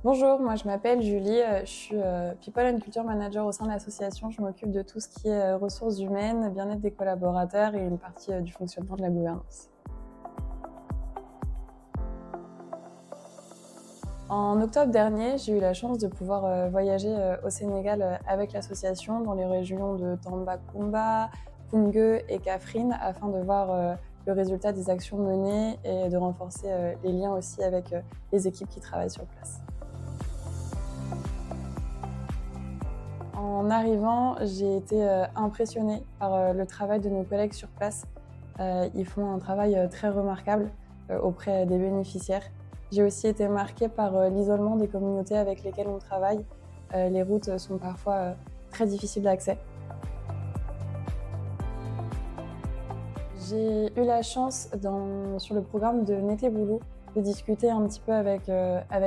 Bonjour, moi je m'appelle Julie, je suis People and Culture Manager au sein de l'association. Je m'occupe de tout ce qui est ressources humaines, bien-être des collaborateurs et une partie du fonctionnement de la gouvernance. En octobre dernier, j'ai eu la chance de pouvoir voyager au Sénégal avec l'association dans les régions de Tambacounda, Koungheul et Kaffrine afin de voir le résultat des actions menées et de renforcer les liens aussi avec les équipes qui travaillent sur place. En arrivant, j'ai été impressionnée par le travail de nos collègues sur place. Ils font un travail très remarquable auprès des bénéficiaires. J'ai aussi été marquée par l'isolement des communautés avec lesquelles on travaille. Les routes sont parfois très difficiles d'accès. J'ai eu la chance, sur le programme de Nété Boulou, de discuter un petit peu avec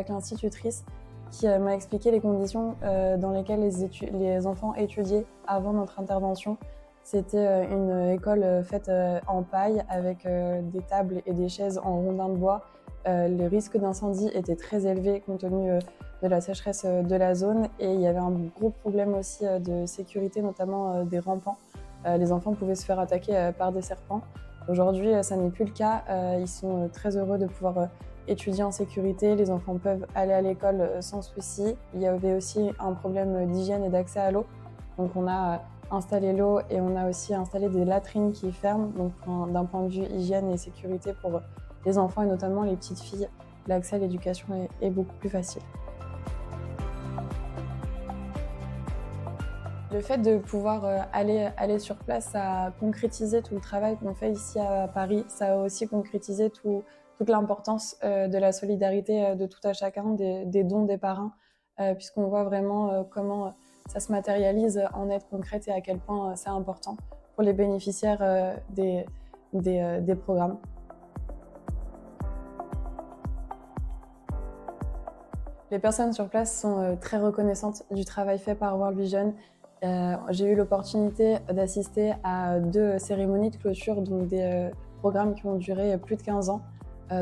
l'institutrice qui m'a expliqué les conditions dans lesquelles les enfants étudiaient avant notre intervention. C'était une école faite en paille avec des tables et des chaises en rondins de bois. Les risques d'incendie étaient très élevés compte tenu de la sécheresse de la zone et il y avait un gros problème aussi de sécurité, notamment des rampants. Les enfants pouvaient se faire attaquer par des serpents. Aujourd'hui, ça n'est plus le cas. Ils sont très heureux de pouvoir étudier en sécurité. Les enfants peuvent aller à l'école sans souci. Il y avait aussi un problème d'hygiène et d'accès à l'eau. Donc on a installé l'eau et on a aussi installé des latrines qui ferment. Donc d'un point de vue hygiène et sécurité pour les enfants et notamment les petites filles, l'accès à l'éducation est beaucoup plus facile. Le fait de pouvoir aller sur place, ça a concrétisé tout le travail qu'on fait ici à Paris. Ça a aussi concrétisé toute l'importance de la solidarité de tout à chacun, des dons des parrains, puisqu'on voit vraiment comment ça se matérialise en aide concrète et à quel point c'est important pour les bénéficiaires des programmes. Les personnes sur place sont très reconnaissantes du travail fait par World Vision. J'ai eu l'opportunité d'assister à 2 cérémonies de clôture, donc des programmes qui ont duré plus de 15 ans,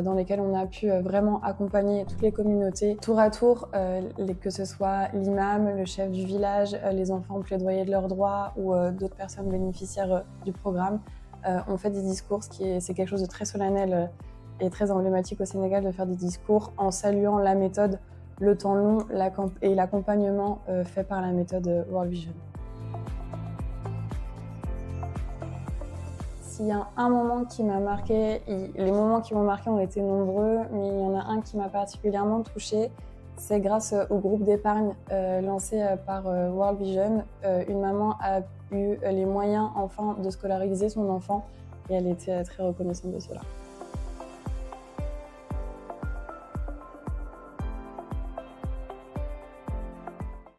dans lesquels on a pu vraiment accompagner toutes les communautés, tour à tour, que ce soit l'imam, le chef du village, les enfants plaidoyer de leurs droits ou d'autres personnes bénéficiaires du programme. On fait des discours, c'est quelque chose de très solennel et très emblématique au Sénégal de faire des discours en saluant la méthode, le temps long et l'accompagnement fait par la méthode World Vision. S'il y a un moment qui m'a marqué, les moments qui m'ont marqué ont été nombreux, mais il y en a un qui m'a particulièrement touchée. C'est grâce au groupe d'épargne lancé par World Vision. Une maman a eu les moyens enfin de scolariser son enfant et elle était très reconnaissante de cela.